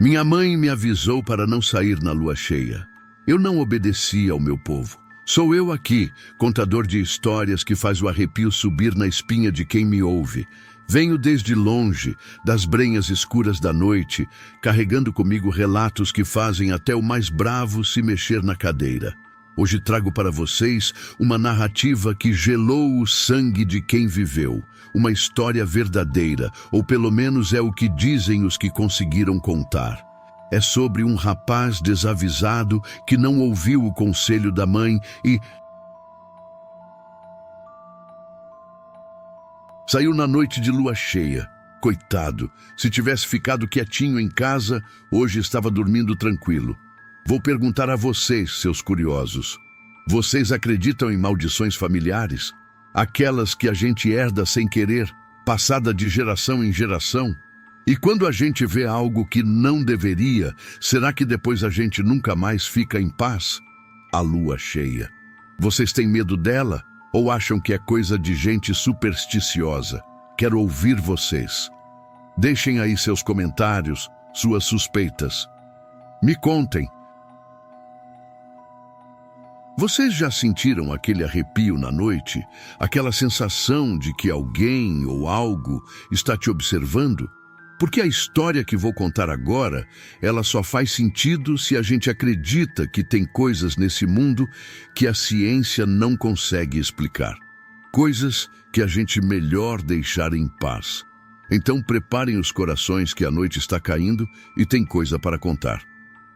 Minha mãe me avisou para não sair na lua cheia. Eu não obedeci ao meu povo. Sou eu aqui, contador de histórias que faz o arrepio subir na espinha de quem me ouve. Venho desde longe, das brenhas escuras da noite, carregando comigo relatos que fazem até o mais bravo se mexer na cadeira. Hoje trago para vocês uma narrativa que gelou o sangue de quem viveu. Uma história verdadeira, ou pelo menos é o que dizem os que conseguiram contar. É sobre um rapaz desavisado que não ouviu o conselho da mãe e saiu na noite de lua cheia. Coitado, se tivesse ficado quietinho em casa, hoje estava dormindo tranquilo. Vou perguntar a vocês, seus curiosos. Vocês acreditam em maldições familiares? Aquelas que a gente herda sem querer, passada de geração em geração? E quando a gente vê algo que não deveria, será que depois a gente nunca mais fica em paz? A lua cheia. Vocês têm medo dela? Ou acham que é coisa de gente supersticiosa? Quero ouvir vocês. Deixem aí seus comentários, suas suspeitas. Me contem. Vocês já sentiram aquele arrepio na noite? Aquela sensação de que alguém ou algo está te observando? Porque a história que vou contar agora, ela só faz sentido se a gente acredita que tem coisas nesse mundo que a ciência não consegue explicar. Coisas que a gente melhor deixar em paz. Então preparem os corações que a noite está caindo e tem coisa para contar.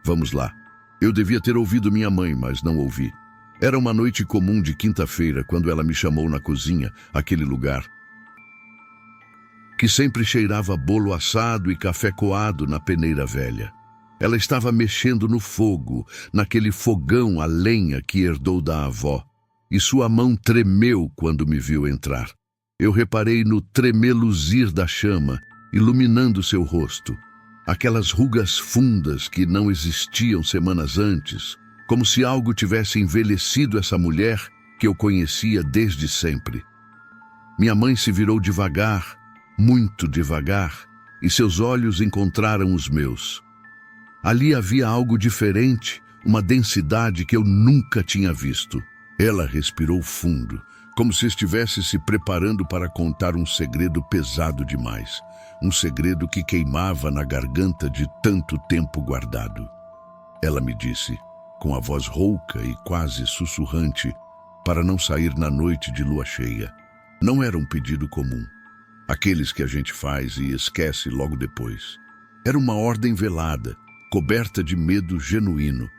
Vamos lá. Eu devia ter ouvido minha mãe, mas não ouvi. Era uma noite comum de quinta-feira quando ela me chamou na cozinha, aquele lugar que sempre cheirava bolo assado e café coado na peneira velha. Ela estava mexendo no fogo, naquele fogão a lenha que herdou da avó, e sua mão tremeu quando me viu entrar. Eu reparei no tremeluzir da chama, iluminando seu rosto. Aquelas rugas fundas que não existiam semanas antes, como se algo tivesse envelhecido essa mulher que eu conhecia desde sempre. Minha mãe se virou devagar, muito devagar, e seus olhos encontraram os meus. Ali havia algo diferente, uma densidade que eu nunca tinha visto. Ela respirou fundo, como se estivesse se preparando para contar um segredo pesado demais, um segredo que queimava na garganta de tanto tempo guardado. Ela me disse, com a voz rouca e quase sussurrante, para não sair na noite de lua cheia. Não era um pedido comum, aqueles que a gente faz e esquece logo depois. Era uma ordem velada, coberta de medo genuíno.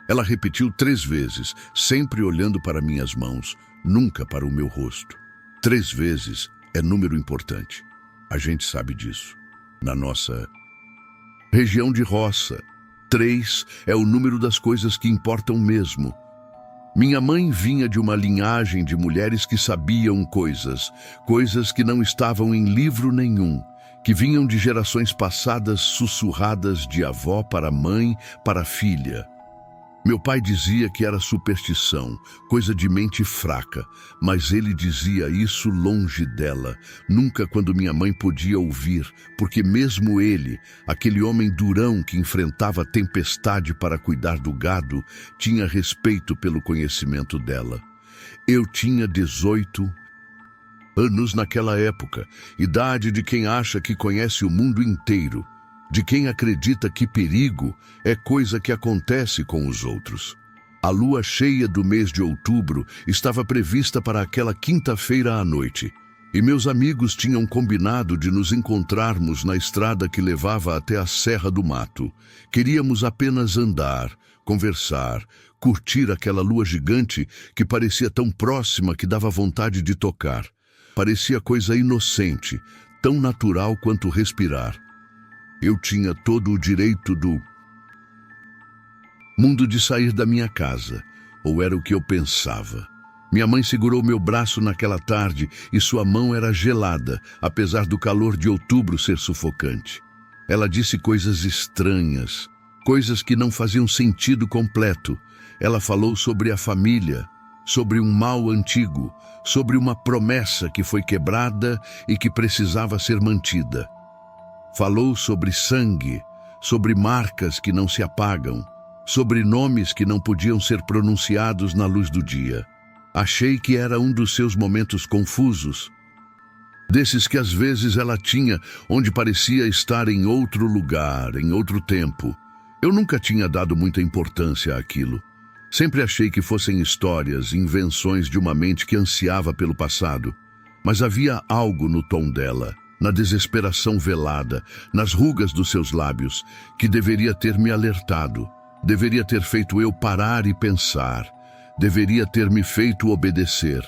Ela repetiu 3 vezes, sempre olhando para minhas mãos, nunca para o meu rosto. 3 vezes é número importante. A gente sabe disso. Na nossa região de roça, 3 é o número das coisas que importam mesmo. Minha mãe vinha de uma linhagem de mulheres que sabiam coisas que não estavam em livro nenhum, que vinham de gerações passadas sussurradas de avó para mãe, para filha. Meu pai dizia que era superstição, coisa de mente fraca, mas ele dizia isso longe dela, nunca quando minha mãe podia ouvir, porque mesmo ele, aquele homem durão que enfrentava a tempestade para cuidar do gado, tinha respeito pelo conhecimento dela. Eu tinha 18 anos naquela época, idade de quem acha que conhece o mundo inteiro, de quem acredita que perigo é coisa que acontece com os outros. A lua cheia do mês de outubro estava prevista para aquela quinta-feira à noite, e meus amigos tinham combinado de nos encontrarmos na estrada que levava até a Serra do Mato. Queríamos apenas andar, conversar, curtir aquela lua gigante que parecia tão próxima que dava vontade de tocar. Parecia coisa inocente, tão natural quanto respirar. Eu tinha todo o direito do mundo de sair da minha casa, ou era o que eu pensava. Minha mãe segurou meu braço naquela tarde e sua mão era gelada, apesar do calor de outubro ser sufocante. Ela disse coisas estranhas, coisas que não faziam sentido completo. Ela falou sobre a família, sobre um mal antigo, sobre uma promessa que foi quebrada e que precisava ser mantida. Falou sobre sangue, sobre marcas que não se apagam, sobre nomes que não podiam ser pronunciados na luz do dia. Achei que era um dos seus momentos confusos, desses que às vezes ela tinha, onde parecia estar em outro lugar, em outro tempo. Eu nunca tinha dado muita importância àquilo. Sempre achei que fossem histórias, invenções de uma mente que ansiava pelo passado. Mas havia algo no tom dela, na desesperação velada, nas rugas dos seus lábios, que deveria ter me alertado, deveria ter feito eu parar e pensar, deveria ter me feito obedecer.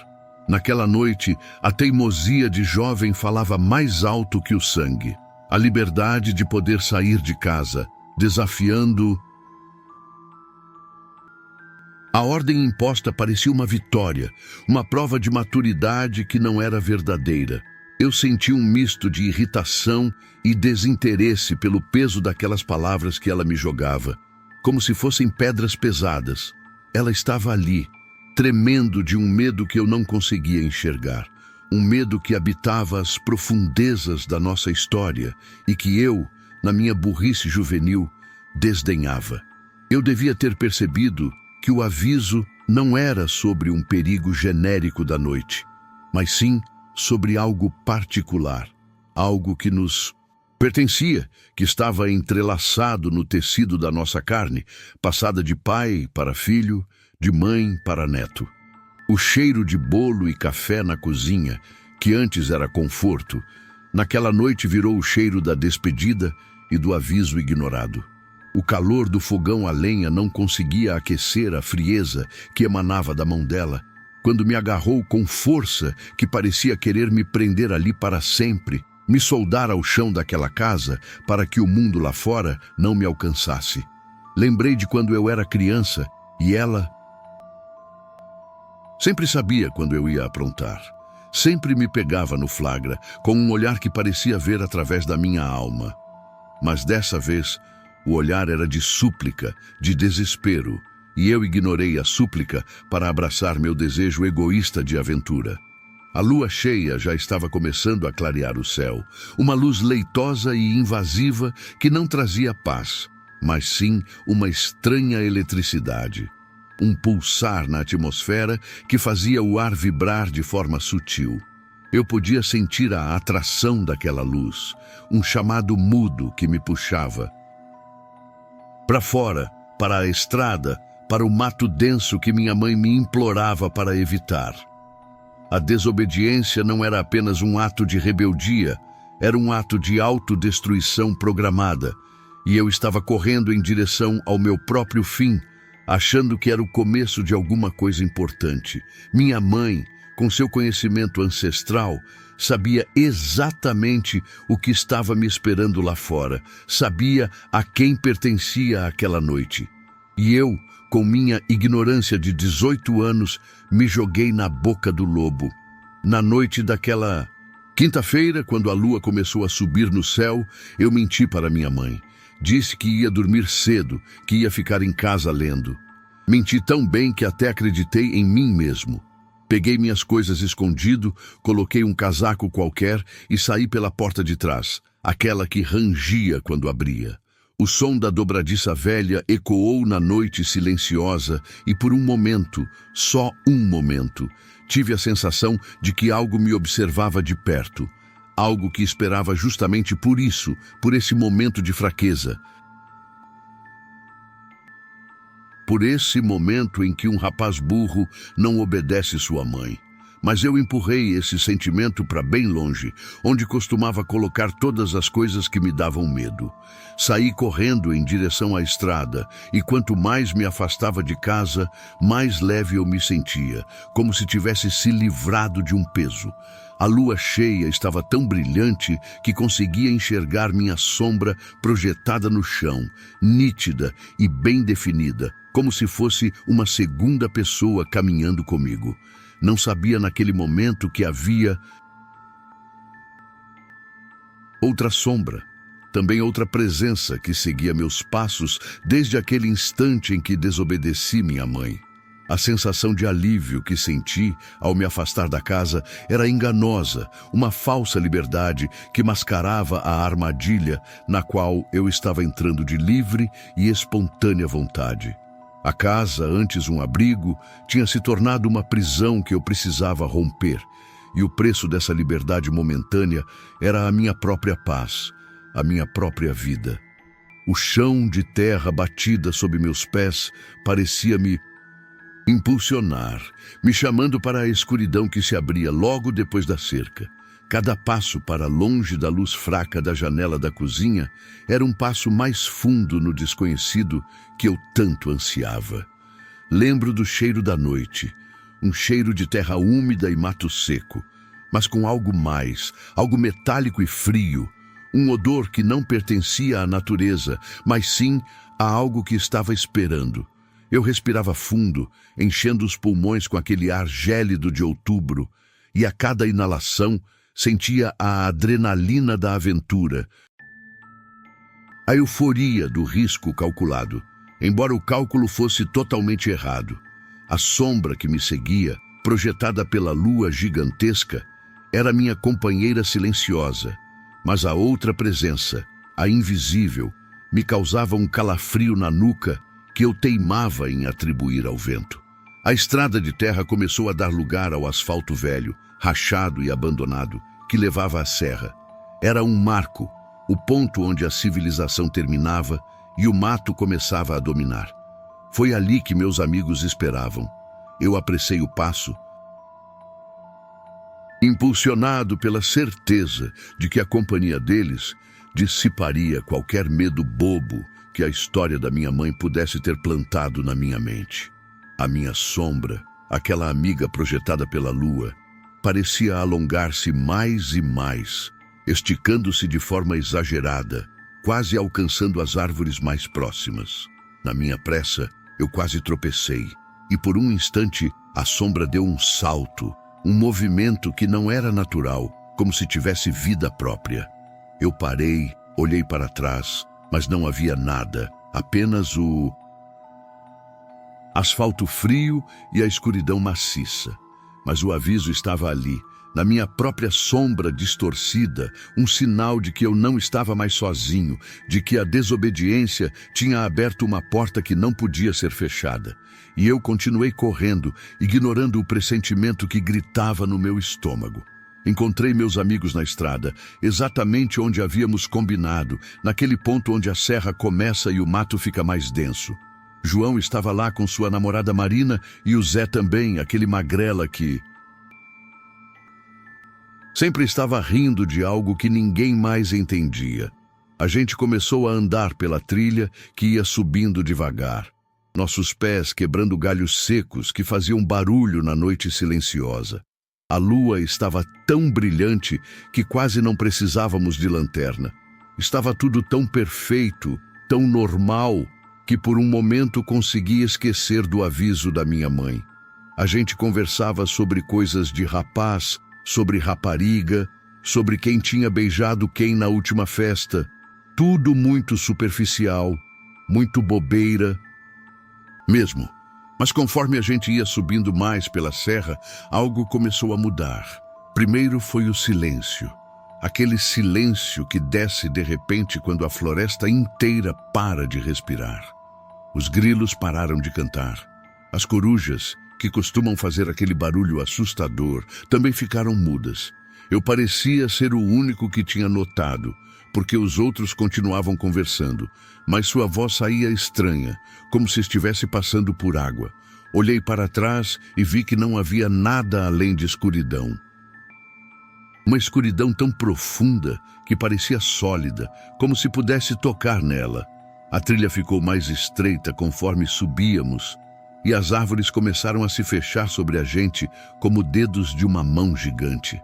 Naquela noite, a teimosia de jovem falava mais alto que o sangue. A liberdade de poder sair de casa, desafiando. A ordem imposta parecia uma vitória, uma prova de maturidade que não era verdadeira. Eu senti um misto de irritação e desinteresse pelo peso daquelas palavras que ela me jogava, como se fossem pedras pesadas. Ela estava ali, tremendo de um medo que eu não conseguia enxergar, um medo que habitava as profundezas da nossa história e que eu, na minha burrice juvenil, desdenhava. Eu devia ter percebido que o aviso não era sobre um perigo genérico da noite, mas sim sobre algo particular, algo que nos pertencia, que estava entrelaçado no tecido da nossa carne, passada de pai para filho, de mãe para neto. O cheiro de bolo e café na cozinha, que antes era conforto, naquela noite virou o cheiro da despedida e do aviso ignorado. O calor do fogão a lenha não conseguia aquecer a frieza que emanava da mão dela, quando me agarrou com força que parecia querer me prender ali para sempre, me soldar ao chão daquela casa para que o mundo lá fora não me alcançasse. Lembrei de quando eu era criança e ela sempre sabia quando eu ia aprontar. Sempre me pegava no flagra, com um olhar que parecia ver através da minha alma. Mas dessa vez, o olhar era de súplica, de desespero, e eu ignorei a súplica para abraçar meu desejo egoísta de aventura. A lua cheia já estava começando a clarear o céu, uma luz leitosa e invasiva que não trazia paz, mas sim uma estranha eletricidade. Um pulsar na atmosfera que fazia o ar vibrar de forma sutil. Eu podia sentir a atração daquela luz, um chamado mudo que me puxava para fora, para a estrada, para o mato denso que minha mãe me implorava para evitar. A desobediência não era apenas um ato de rebeldia, era um ato de autodestruição programada, e eu estava correndo em direção ao meu próprio fim, achando que era o começo de alguma coisa importante. Minha mãe, com seu conhecimento ancestral, sabia exatamente o que estava me esperando lá fora, sabia a quem pertencia aquela noite. E eu, com minha ignorância de 18 anos, me joguei na boca do lobo. Na noite daquela quinta-feira, quando a lua começou a subir no céu, eu menti para minha mãe. Disse que ia dormir cedo, que ia ficar em casa lendo. Menti tão bem que até acreditei em mim mesmo. Peguei minhas coisas escondido, coloquei um casaco qualquer e saí pela porta de trás, aquela que rangia quando abria. O som da dobradiça velha ecoou na noite silenciosa e por um momento, só um momento, tive a sensação de que algo me observava de perto. Algo que esperava justamente por isso, por esse momento de fraqueza. Por esse momento em que um rapaz burro não obedece sua mãe. Mas eu empurrei esse sentimento para bem longe, onde costumava colocar todas as coisas que me davam medo. Saí correndo em direção à estrada, e quanto mais me afastava de casa, mais leve eu me sentia, como se tivesse se livrado de um peso. A lua cheia estava tão brilhante que conseguia enxergar minha sombra projetada no chão, nítida e bem definida, como se fosse uma segunda pessoa caminhando comigo. Não sabia naquele momento que havia outra sombra, também outra presença que seguia meus passos desde aquele instante em que desobedeci minha mãe. A sensação de alívio que senti ao me afastar da casa era enganosa, uma falsa liberdade que mascarava a armadilha na qual eu estava entrando de livre e espontânea vontade. A casa, antes um abrigo, tinha se tornado uma prisão que eu precisava romper, e o preço dessa liberdade momentânea era a minha própria paz, a minha própria vida. O chão de terra batida sob meus pés parecia-me impulsionar, me chamando para a escuridão que se abria logo depois da cerca. Cada passo para longe da luz fraca da janela da cozinha era um passo mais fundo no desconhecido que eu tanto ansiava. Lembro do cheiro da noite, um cheiro de terra úmida e mato seco, mas com algo mais, algo metálico e frio, um odor que não pertencia à natureza, mas sim a algo que estava esperando. Eu respirava fundo, enchendo os pulmões com aquele ar gélido de outubro, e a cada inalação sentia a adrenalina da aventura, a euforia do risco calculado, embora o cálculo fosse totalmente errado. A sombra que me seguia, projetada pela lua gigantesca, era minha companheira silenciosa, mas a outra presença, a invisível, me causava um calafrio na nuca que eu teimava em atribuir ao vento. A estrada de terra começou a dar lugar ao asfalto velho, rachado e abandonado, que levava à serra. Era um marco, o ponto onde a civilização terminava e o mato começava a dominar. Foi ali que meus amigos esperavam. Eu apressei o passo, impulsionado pela certeza de que a companhia deles dissiparia qualquer medo bobo que a história da minha mãe pudesse ter plantado na minha mente. A minha sombra, aquela amiga projetada pela lua, parecia alongar-se mais e mais, esticando-se de forma exagerada, quase alcançando as árvores mais próximas. Na minha pressa, eu quase tropecei, e por um instante a sombra deu um salto, um movimento que não era natural, como se tivesse vida própria. Eu parei, olhei para trás, mas não havia nada, apenas o asfalto frio e a escuridão maciça. Mas o aviso estava ali, na minha própria sombra distorcida, um sinal de que eu não estava mais sozinho, de que a desobediência tinha aberto uma porta que não podia ser fechada. E eu continuei correndo, ignorando o pressentimento que gritava no meu estômago. Encontrei meus amigos na estrada, exatamente onde havíamos combinado, naquele ponto onde a serra começa e o mato fica mais denso. João estava lá com sua namorada Marina e o Zé também, aquele magrela que sempre estava rindo de algo que ninguém mais entendia. A gente começou a andar pela trilha que ia subindo devagar, nossos pés quebrando galhos secos que faziam barulho na noite silenciosa. A lua estava tão brilhante que quase não precisávamos de lanterna. Estava tudo tão perfeito, tão normal, que por um momento consegui esquecer do aviso da minha mãe. A gente conversava sobre coisas de rapaz, sobre rapariga, sobre quem tinha beijado quem na última festa. Tudo muito superficial, muito bobeira mesmo. Mas conforme a gente ia subindo mais pela serra, algo começou a mudar. Primeiro foi o silêncio. Aquele silêncio que desce de repente quando a floresta inteira para de respirar. Os grilos pararam de cantar. As corujas, que costumam fazer aquele barulho assustador, também ficaram mudas. Eu parecia ser o único que tinha notado, porque os outros continuavam conversando, mas sua voz saía estranha, como se estivesse passando por água. Olhei para trás e vi que não havia nada além de escuridão. Uma escuridão tão profunda que parecia sólida, como se pudesse tocar nela. A trilha ficou mais estreita conforme subíamos, e as árvores começaram a se fechar sobre a gente como dedos de uma mão gigante.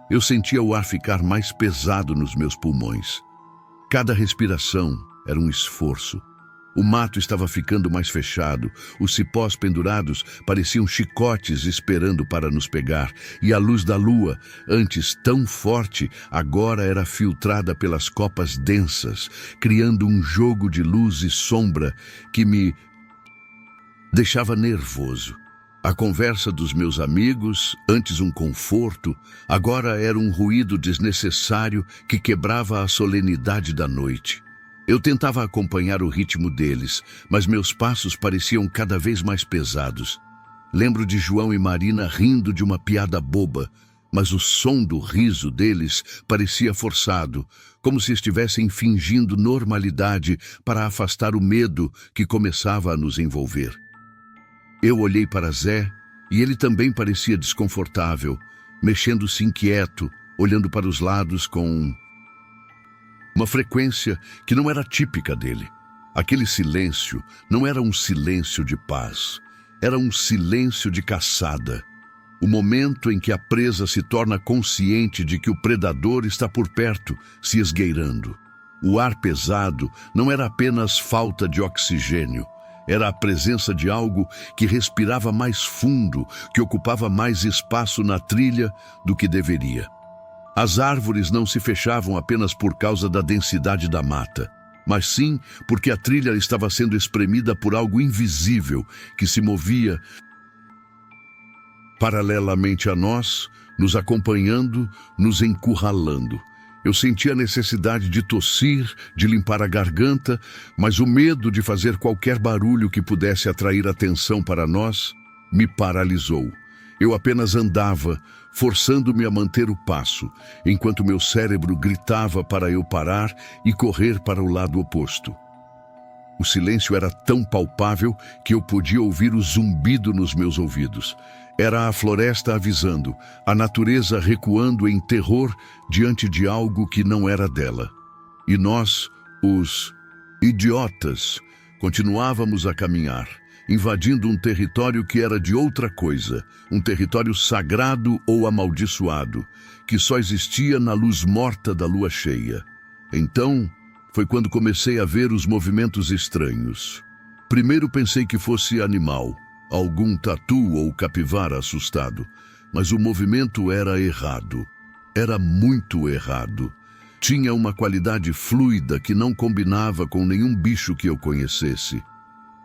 Eu sentia o ar ficar mais pesado nos meus pulmões. Cada respiração era um esforço. O mato estava ficando mais fechado, os cipós pendurados pareciam chicotes esperando para nos pegar, e a luz da lua, antes tão forte, agora era filtrada pelas copas densas, criando um jogo de luz e sombra que me Deixava nervoso. A conversa dos meus amigos, antes um conforto, agora era um ruído desnecessário que quebrava a solenidade da noite. Eu tentava acompanhar o ritmo deles, mas meus passos pareciam cada vez mais pesados. Lembro de João e Marina rindo de uma piada boba, mas o som do riso deles parecia forçado, como se estivessem fingindo normalidade para afastar o medo que começava a nos envolver. Eu olhei para Zé e ele também parecia desconfortável, mexendo-se inquieto, olhando para os lados com uma frequência que não era típica dele. Aquele silêncio não era um silêncio de paz, era um silêncio de caçada. O momento em que a presa se torna consciente de que o predador está por perto, se esgueirando. O ar pesado não era apenas falta de oxigênio, era a presença de algo que respirava mais fundo, que ocupava mais espaço na trilha do que deveria. As árvores não se fechavam apenas por causa da densidade da mata, mas sim porque a trilha estava sendo espremida por algo invisível que se movia paralelamente a nós, nos acompanhando, nos encurralando. Eu sentia a necessidade de tossir, de limpar a garganta, mas o medo de fazer qualquer barulho que pudesse atrair atenção para nós me paralisou. Eu apenas andava, forçando-me a manter o passo, enquanto meu cérebro gritava para eu parar e correr para o lado oposto. O silêncio era tão palpável que eu podia ouvir o zumbido nos meus ouvidos. Era a floresta avisando, a natureza recuando em terror diante de algo que não era dela. E nós, os idiotas, continuávamos a caminhar, invadindo um território que era de outra coisa, um território sagrado ou amaldiçoado, que só existia na luz morta da lua cheia. Então, foi quando comecei a ver os movimentos estranhos. Primeiro pensei que fosse animal, algum tatu ou capivara assustado, mas o movimento era errado. Era muito errado. Tinha uma qualidade fluida que não combinava com nenhum bicho que eu conhecesse.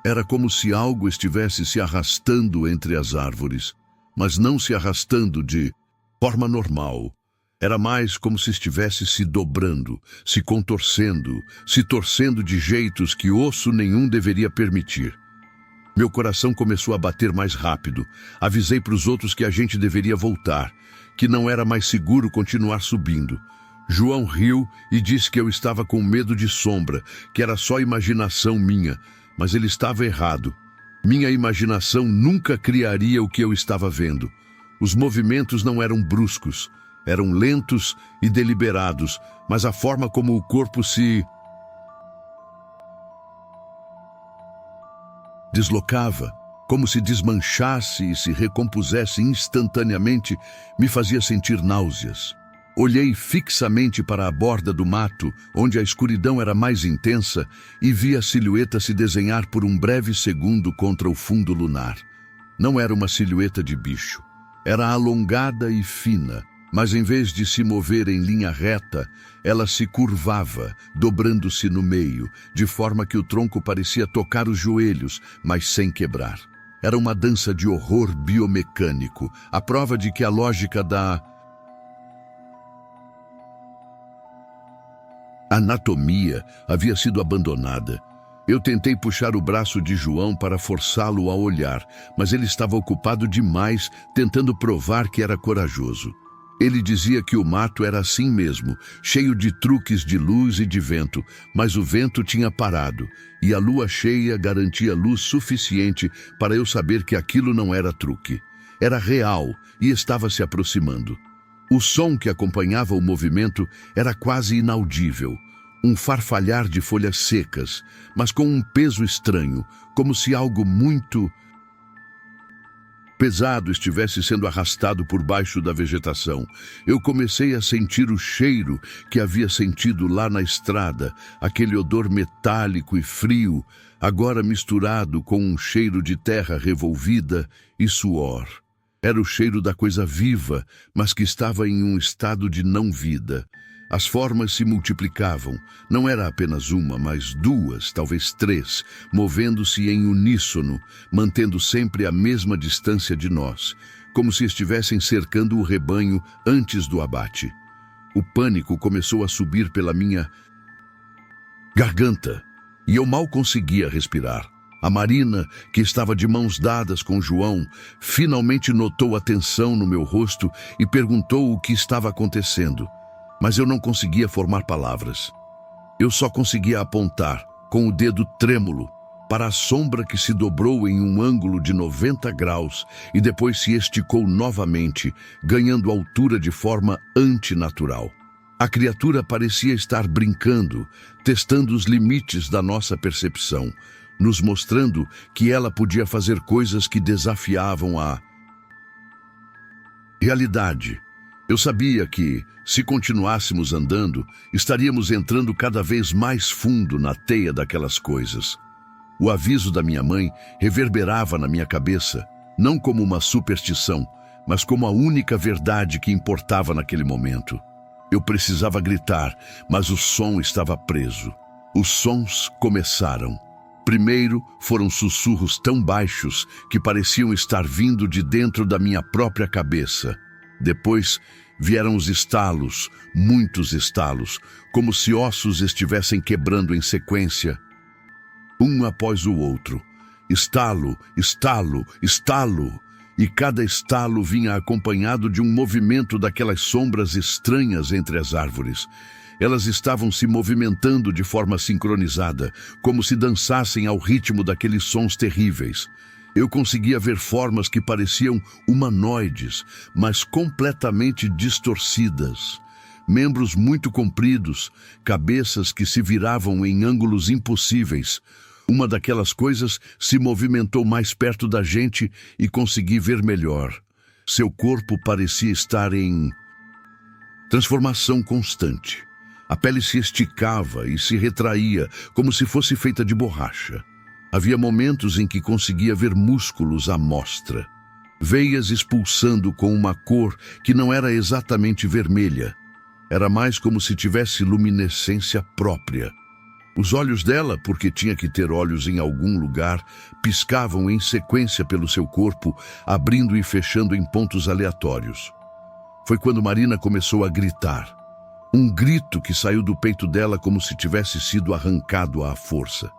Era como se algo estivesse se arrastando entre as árvores, mas não se arrastando de forma normal. Era mais como se estivesse se dobrando, se contorcendo, se torcendo de jeitos que osso nenhum deveria permitir. Meu coração começou a bater mais rápido. Avisei para os outros que a gente deveria voltar, que não era mais seguro continuar subindo. João riu e disse que eu estava com medo de sombra, que era só imaginação minha, mas ele estava errado. Minha imaginação nunca criaria o que eu estava vendo. Os movimentos não eram bruscos, eram lentos e deliberados, mas a forma como o corpo se deslocava, como se desmanchasse e se recompusesse instantaneamente, me fazia sentir náuseas. Olhei fixamente para a borda do mato, onde a escuridão era mais intensa, e vi a silhueta se desenhar por um breve segundo contra o fundo lunar. Não era uma silhueta de bicho. Era alongada e fina, mas em vez de se mover em linha reta, ela se curvava, dobrando-se no meio, de forma que o tronco parecia tocar os joelhos, mas sem quebrar. Era uma dança de horror biomecânico, a prova de que a lógica da anatomia havia sido abandonada. Eu tentei puxar o braço de João para forçá-lo a olhar, mas ele estava ocupado demais, tentando provar que era corajoso. Ele dizia que o mato era assim mesmo, cheio de truques de luz e de vento, mas o vento tinha parado, e a lua cheia garantia luz suficiente para eu saber que aquilo não era truque. Era real e estava se aproximando. O som que acompanhava o movimento era quase inaudível, um farfalhar de folhas secas, mas com um peso estranho, como se algo muito pesado estivesse sendo arrastado por baixo da vegetação. Eu comecei a sentir o cheiro que havia sentido lá na estrada, aquele odor metálico e frio, agora misturado com um cheiro de terra revolvida e suor. Era o cheiro da coisa viva, mas que estava em um estado de não vida. As formas se multiplicavam. Não era apenas uma, mas duas, talvez três, movendo-se em uníssono, mantendo sempre a mesma distância de nós, como se estivessem cercando o rebanho antes do abate. O pânico começou a subir pela minha garganta, e eu mal conseguia respirar. A Marina, que estava de mãos dadas com João, finalmente notou a tensão no meu rosto e perguntou o que estava acontecendo. Mas eu não conseguia formar palavras. Eu só conseguia apontar, com o dedo trêmulo, para a sombra que se dobrou em um ângulo de 90 graus e depois se esticou novamente, ganhando altura de forma antinatural. A criatura parecia estar brincando, testando os limites da nossa percepção, nos mostrando que ela podia fazer coisas que desafiavam a realidade. Eu sabia que, se continuássemos andando, estaríamos entrando cada vez mais fundo na teia daquelas coisas. O aviso da minha mãe reverberava na minha cabeça, não como uma superstição, mas como a única verdade que importava naquele momento. Eu precisava gritar, mas o som estava preso. Os sons começaram. Primeiro foram sussurros tão baixos que pareciam estar vindo de dentro da minha própria cabeça. Depois vieram os estalos, muitos estalos, como se ossos estivessem quebrando em sequência, um após o outro. Estalo, estalo, estalo. E cada estalo vinha acompanhado de um movimento daquelas sombras estranhas entre as árvores. Elas estavam se movimentando de forma sincronizada, como se dançassem ao ritmo daqueles sons terríveis. Eu conseguia ver formas que pareciam humanoides, mas completamente distorcidas. Membros muito compridos, cabeças que se viravam em ângulos impossíveis. Uma daquelas coisas se movimentou mais perto da gente e consegui ver melhor. Seu corpo parecia estar em transformação constante. A pele se esticava e se retraía, como se fosse feita de borracha. Havia momentos em que conseguia ver músculos à mostra. Veias expulsando com uma cor que não era exatamente vermelha. Era mais como se tivesse luminescência própria. Os olhos dela, porque tinha que ter olhos em algum lugar, piscavam em sequência pelo seu corpo, abrindo e fechando em pontos aleatórios. Foi quando Marina começou a gritar. Um grito que saiu do peito dela como se tivesse sido arrancado à força.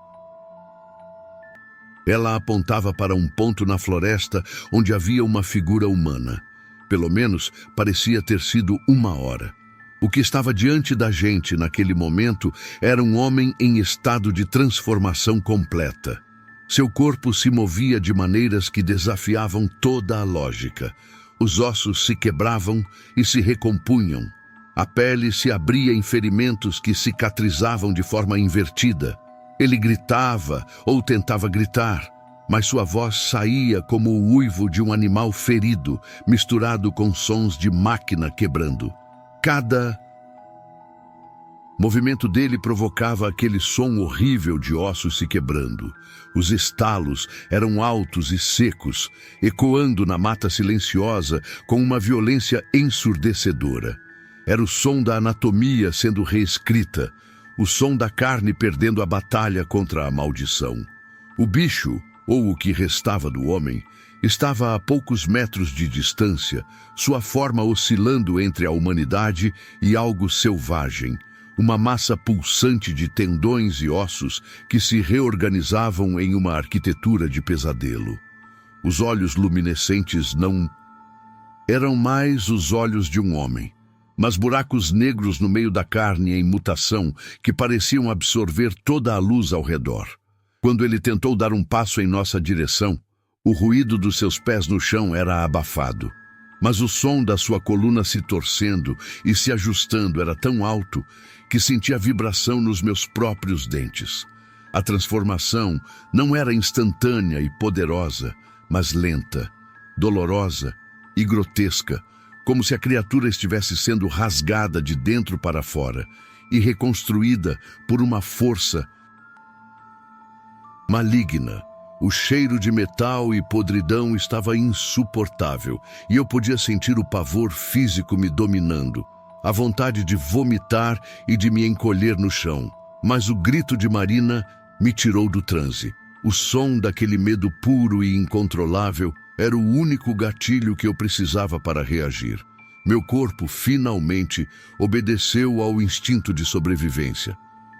Ela apontava para um ponto na floresta onde havia uma figura humana. Pelo menos parecia ter sido 1 hora. O que estava diante da gente naquele momento era um homem em estado de transformação completa. Seu corpo se movia de maneiras que desafiavam toda a lógica. Os ossos se quebravam e se recompunham. A pele se abria em ferimentos que cicatrizavam de forma invertida. Ele gritava ou tentava gritar, mas sua voz saía como o uivo de um animal ferido, misturado com sons de máquina quebrando. Cada movimento dele provocava aquele som horrível de ossos se quebrando. Os estalos eram altos e secos, ecoando na mata silenciosa com uma violência ensurdecedora. Era o som da anatomia sendo reescrita, o som da carne perdendo a batalha contra a maldição. O bicho, ou o que restava do homem, estava a poucos metros de distância, sua forma oscilando entre a humanidade e algo selvagem, uma massa pulsante de tendões e ossos que se reorganizavam em uma arquitetura de pesadelo. Os olhos luminescentes não eram mais os olhos de um homem, mas buracos negros no meio da carne em mutação que pareciam absorver toda a luz ao redor. Quando ele tentou dar um passo em nossa direção, o ruído dos seus pés no chão era abafado. Mas o som da sua coluna se torcendo e se ajustando era tão alto que senti a vibração nos meus próprios dentes. A transformação não era instantânea e poderosa, mas lenta, dolorosa e grotesca, como se a criatura estivesse sendo rasgada de dentro para fora e reconstruída por uma força maligna. O cheiro de metal e podridão estava insuportável e eu podia sentir o pavor físico me dominando. a vontade de vomitar e de me encolher no chão. Mas o grito de Marina me tirou do transe. O som daquele medo puro e incontrolável era o único gatilho que eu precisava para reagir. Meu corpo, finalmente, obedeceu ao instinto de sobrevivência.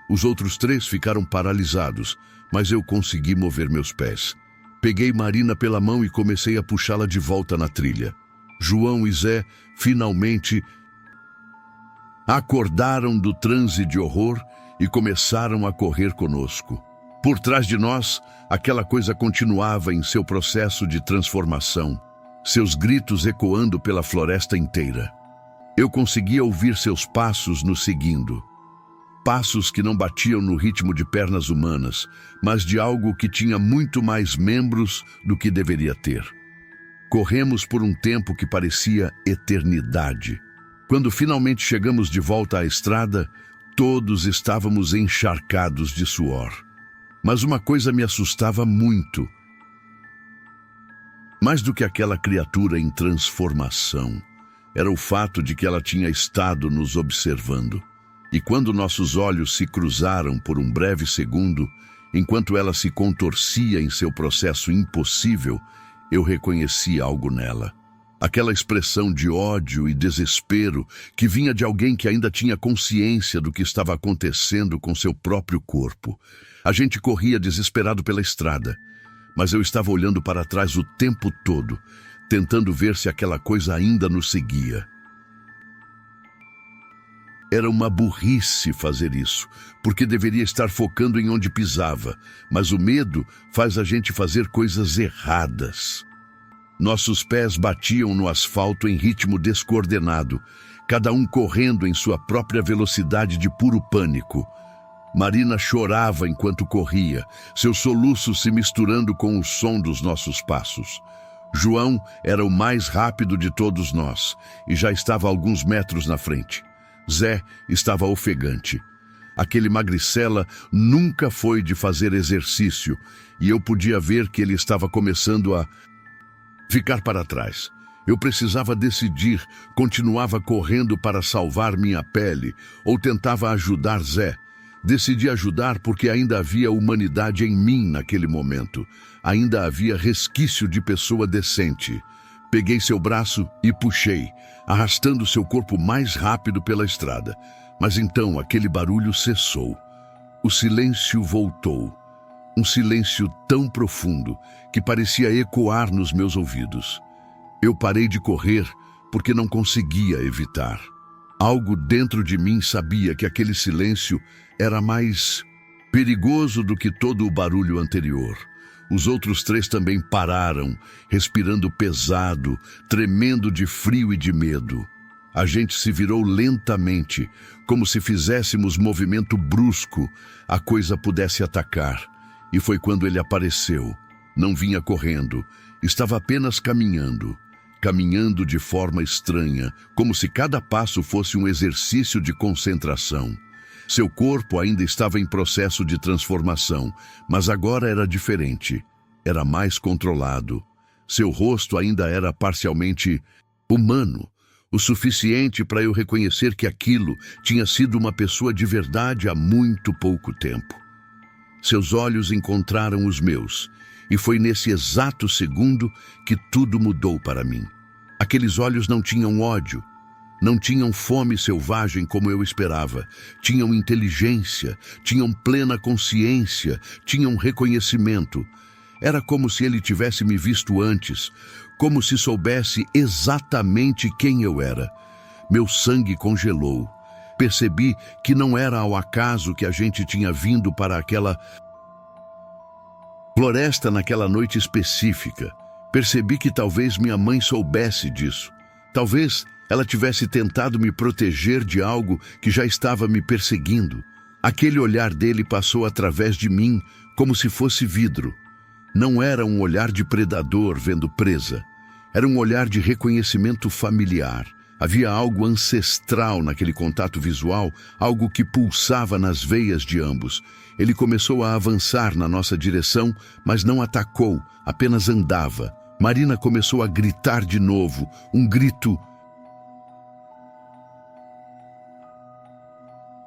Os outros 3 ficaram paralisados, mas eu consegui mover meus pés. Peguei Marina pela mão e comecei a puxá-la de volta na trilha. João e Zé, finalmente, acordaram do transe de horror e começaram a correr conosco. Por trás de nós, aquela coisa continuava em seu processo de transformação, seus gritos ecoando pela floresta inteira. Eu conseguia ouvir seus passos nos seguindo. Passos que não batiam no ritmo de pernas humanas, mas de algo que tinha muito mais membros do que deveria ter. Corremos por um tempo que parecia eternidade. Quando finalmente chegamos de volta à estrada, todos estávamos encharcados de suor. Mas uma coisa me assustava muito. Mais do que aquela criatura em transformação, era o fato de que ela tinha estado nos observando. E quando nossos olhos se cruzaram por um breve segundo, enquanto ela se contorcia em seu processo impossível, eu reconheci algo nela. Aquela expressão de ódio e desespero que vinha de alguém que ainda tinha consciência do que estava acontecendo com seu próprio corpo. A gente corria desesperado pela estrada, mas eu estava olhando para trás o tempo todo, tentando ver se aquela coisa ainda nos seguia. Era uma burrice fazer isso, porque deveria estar focando em onde pisava, mas o medo faz a gente fazer coisas erradas. Nossos pés batiam no asfalto em ritmo descoordenado, cada um correndo em sua própria velocidade de puro pânico. Marina chorava enquanto corria, seus soluços se misturando com o som dos nossos passos. João era o mais rápido de todos nós e já estava a alguns metros na frente. Zé estava ofegante. Aquele magricela nunca foi de fazer exercício e eu podia ver que ele estava começando a ficar para trás. Eu precisava decidir, continuava correndo para salvar minha pele ou tentava ajudar Zé. Decidi ajudar porque ainda havia humanidade em mim naquele momento. Ainda havia resquício de pessoa decente. Peguei seu braço e puxei, arrastando seu corpo mais rápido pela estrada. Mas então aquele barulho cessou. O silêncio voltou. Um silêncio tão profundo que parecia ecoar nos meus ouvidos. Eu parei de correr porque não conseguia evitar. Algo dentro de mim sabia que aquele silêncio era mais perigoso do que todo o barulho anterior. Os outros 3 também pararam, respirando pesado, tremendo de frio e de medo. A gente se virou lentamente, como se fizéssemos movimento brusco, a coisa pudesse atacar. E foi quando ele apareceu. Não vinha correndo, estava apenas caminhando. Caminhando de forma estranha, como se cada passo fosse um exercício de concentração. Seu corpo ainda estava em processo de transformação, mas agora era diferente. Era mais controlado. Seu rosto ainda era parcialmente humano, o suficiente para eu reconhecer que aquilo tinha sido uma pessoa de verdade há muito pouco tempo. Seus olhos encontraram os meus, e foi nesse exato segundo que tudo mudou para mim. Aqueles olhos não tinham ódio, não tinham fome selvagem como eu esperava. Tinham inteligência, tinham plena consciência, tinham reconhecimento. Era como se ele tivesse me visto antes, como se soubesse exatamente quem eu era. Meu sangue congelou. Percebi que não era ao acaso que a gente tinha vindo para aquela floresta naquela noite específica. Percebi que talvez minha mãe soubesse disso. Talvez ela tivesse tentado me proteger de algo que já estava me perseguindo. Aquele olhar dele passou através de mim como se fosse vidro. Não era um olhar de predador vendo presa. Era um olhar de reconhecimento familiar. Havia algo ancestral naquele contato visual, algo que pulsava nas veias de ambos. Ele começou a avançar na nossa direção, mas não atacou, apenas andava. Marina começou a gritar de novo, um grito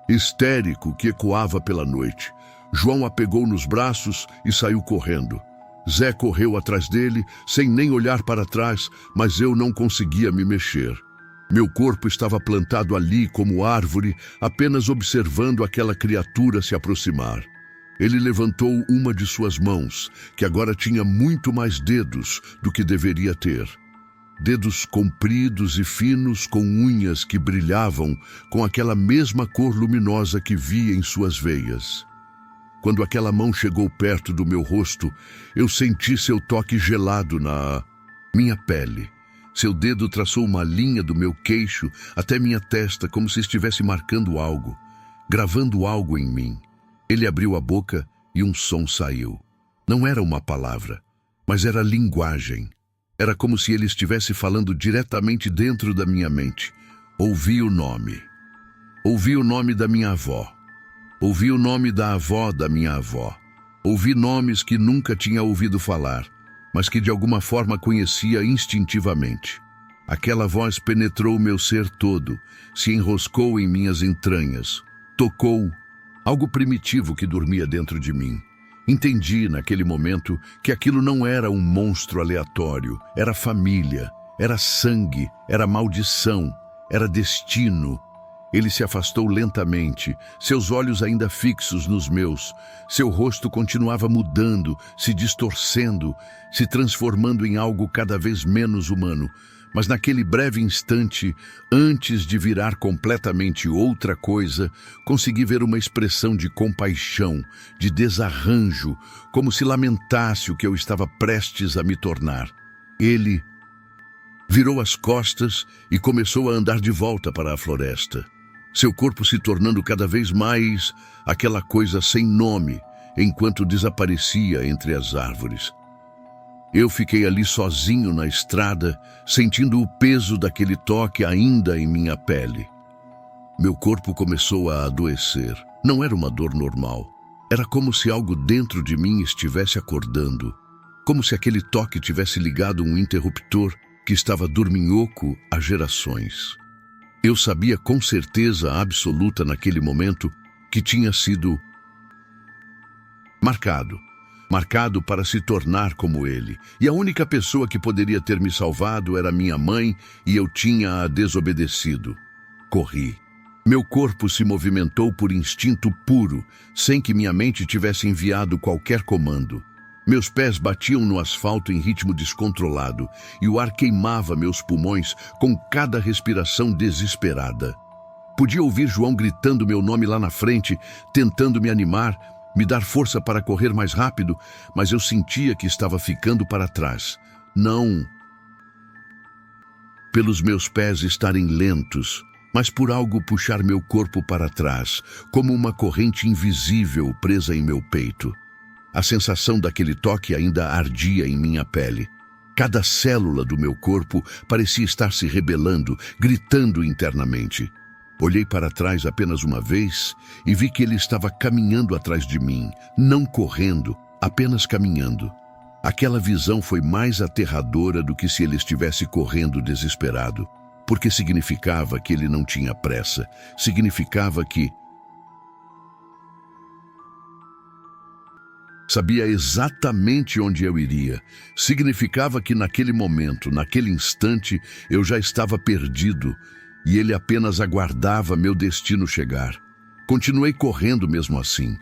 histérico que ecoava pela noite. João a pegou nos braços e saiu correndo. Zé correu atrás dele, sem nem olhar para trás, mas eu não conseguia me mexer. Meu corpo estava plantado ali como árvore, apenas observando aquela criatura se aproximar. Ele levantou uma de suas mãos, que agora tinha muito mais dedos do que deveria ter. Dedos compridos e finos com unhas que brilhavam com aquela mesma cor luminosa que via em suas veias. Quando aquela mão chegou perto do meu rosto, eu senti seu toque gelado na minha pele. Seu dedo traçou uma linha do meu queixo até minha testa, como se estivesse marcando algo, gravando algo em mim. Ele abriu a boca e um som saiu. Não era uma palavra, mas era linguagem. Era como se ele estivesse falando diretamente dentro da minha mente. Ouvi o nome. Ouvi o nome da minha avó. Ouvi o nome da avó da minha avó. Ouvi nomes que nunca tinha ouvido falar, mas que de alguma forma conhecia instintivamente. Aquela voz penetrou meu ser todo, se enroscou em minhas entranhas, tocou algo primitivo que dormia dentro de mim. Entendi naquele momento que aquilo não era um monstro aleatório, era família, era sangue, era maldição, era destino. Ele se afastou lentamente, seus olhos ainda fixos nos meus. Seu rosto continuava mudando, se distorcendo, se transformando em algo cada vez menos humano. Mas naquele breve instante, antes de virar completamente outra coisa, consegui ver uma expressão de compaixão, de desarranjo, como se lamentasse o que eu estava prestes a me tornar. Ele virou as costas e começou a andar de volta para a floresta. Seu corpo se tornando cada vez mais aquela coisa sem nome, enquanto desaparecia entre as árvores. Eu fiquei ali sozinho na estrada, sentindo o peso daquele toque ainda em minha pele. Meu corpo começou a adoecer. Não era uma dor normal. Era como se algo dentro de mim estivesse acordando. Como se aquele toque tivesse ligado um interruptor que estava dorminhoco há gerações. Eu sabia com certeza absoluta naquele momento que tinha sido marcado para se tornar como ele. E a única pessoa que poderia ter me salvado era minha mãe, e eu tinha-a desobedecido. Corri. Meu corpo se movimentou por instinto puro, sem que minha mente tivesse enviado qualquer comando. Meus pés batiam no asfalto em ritmo descontrolado, e o ar queimava meus pulmões com cada respiração desesperada. Podia ouvir João gritando meu nome lá na frente, tentando me animar, me dar força para correr mais rápido, mas eu sentia que estava ficando para trás. Não pelos meus pés estarem lentos, mas por algo puxar meu corpo para trás, como uma corrente invisível presa em meu peito. A sensação daquele toque ainda ardia em minha pele. Cada célula do meu corpo parecia estar se rebelando, gritando internamente. Olhei para trás apenas uma vez e vi que ele estava caminhando atrás de mim, não correndo, apenas caminhando. Aquela visão foi mais aterradora do que se ele estivesse correndo desesperado, porque significava que ele não tinha pressa, significava que sabia exatamente onde eu iria. Significava que naquele momento, naquele instante, eu já estava perdido e ele apenas aguardava meu destino chegar. Continuei correndo mesmo assim.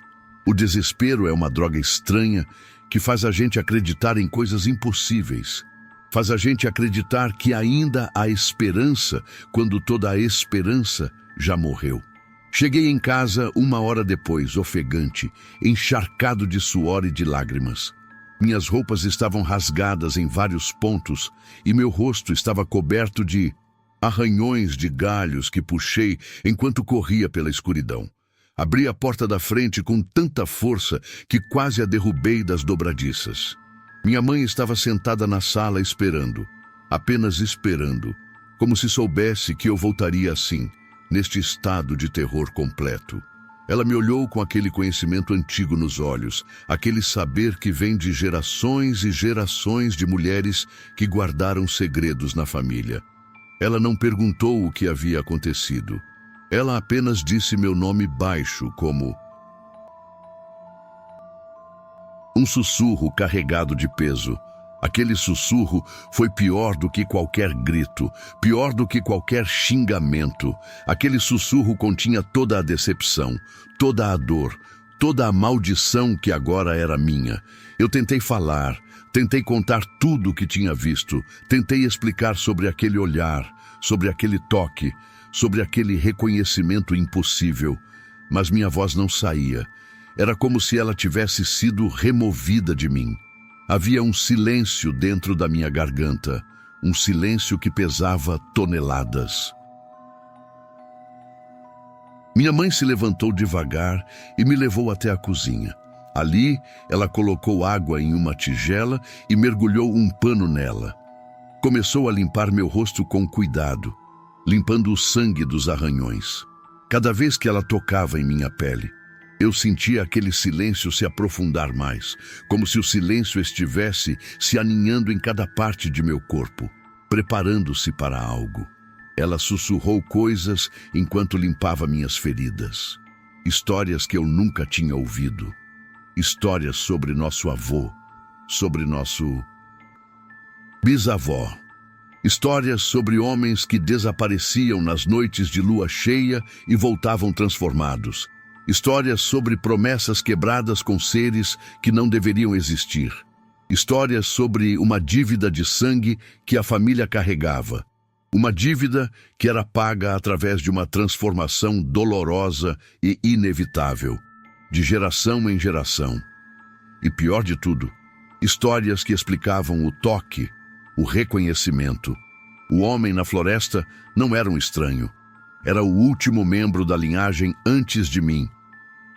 O desespero é uma droga estranha que faz a gente acreditar em coisas impossíveis. Faz a gente acreditar que ainda há esperança quando toda a esperança já morreu. Cheguei em casa 1 hora depois, ofegante, encharcado de suor e de lágrimas. Minhas roupas estavam rasgadas em vários pontos e meu rosto estava coberto de arranhões de galhos que puxei enquanto corria pela escuridão. Abri a porta da frente com tanta força que quase a derrubei das dobradiças. Minha mãe estava sentada na sala esperando, apenas esperando, como se soubesse que eu voltaria assim, neste estado de terror completo. Ela me olhou com aquele conhecimento antigo nos olhos, aquele saber que vem de gerações e gerações de mulheres que guardaram segredos na família. Ela não perguntou o que havia acontecido. Ela apenas disse meu nome baixo, como um sussurro carregado de peso. Aquele sussurro foi pior do que qualquer grito, pior do que qualquer xingamento. Aquele sussurro continha toda a decepção, toda a dor, toda a maldição que agora era minha. Eu tentei falar, tentei contar tudo o que tinha visto, tentei explicar sobre aquele olhar, sobre aquele toque, sobre aquele reconhecimento impossível, mas minha voz não saía. Era como se ela tivesse sido removida de mim. Havia um silêncio dentro da minha garganta, um silêncio que pesava toneladas. Minha mãe se levantou devagar e me levou até a cozinha. Ali, ela colocou água em uma tigela e mergulhou um pano nela. Começou a limpar meu rosto com cuidado, limpando o sangue dos arranhões. Cada vez que ela tocava em minha pele, eu sentia aquele silêncio se aprofundar mais, como se o silêncio estivesse se aninhando em cada parte de meu corpo, preparando-se para algo. Ela sussurrou coisas enquanto limpava minhas feridas. Histórias que eu nunca tinha ouvido. Histórias sobre nosso avô, sobre nosso bisavó. Histórias sobre homens que desapareciam nas noites de lua cheia e voltavam transformados. Histórias sobre promessas quebradas com seres que não deveriam existir. Histórias sobre uma dívida de sangue que a família carregava. Uma dívida que era paga através de uma transformação dolorosa e inevitável, de geração em geração. E pior de tudo, histórias que explicavam o toque, o reconhecimento. O homem na floresta não era um estranho. Era o último membro da linhagem antes de mim.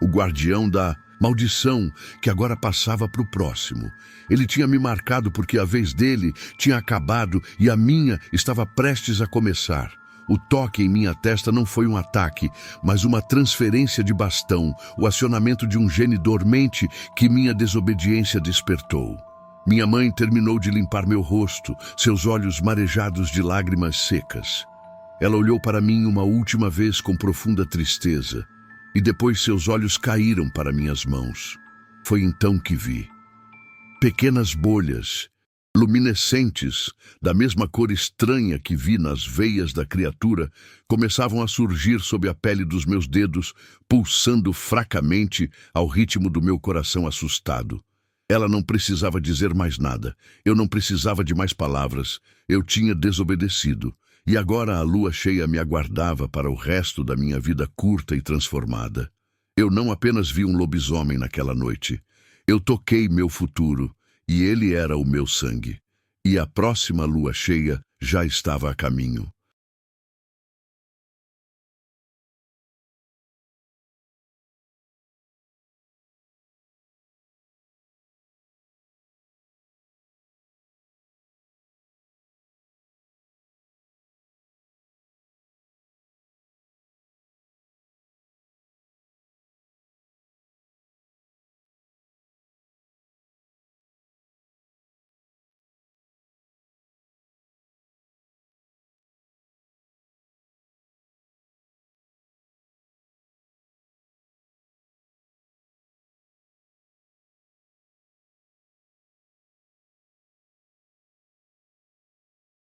O guardião da maldição que agora passava para o próximo. Ele tinha me marcado porque a vez dele tinha acabado e a minha estava prestes a começar. O toque em minha testa não foi um ataque, mas uma transferência de bastão, o acionamento de um gene dormente que minha desobediência despertou. Minha mãe terminou de limpar meu rosto, seus olhos marejados de lágrimas secas. Ela olhou para mim uma última vez com profunda tristeza, e depois seus olhos caíram para minhas mãos. Foi então que vi. Pequenas bolhas, luminescentes, da mesma cor estranha que vi nas veias da criatura, começavam a surgir sob a pele dos meus dedos, pulsando fracamente ao ritmo do meu coração assustado. Ela não precisava dizer mais nada. Eu não precisava de mais palavras. Eu tinha desobedecido. E agora a lua cheia me aguardava para o resto da minha vida curta e transformada. Eu não apenas vi um lobisomem naquela noite. Eu toquei meu futuro, e ele era o meu sangue. E a próxima lua cheia já estava a caminho.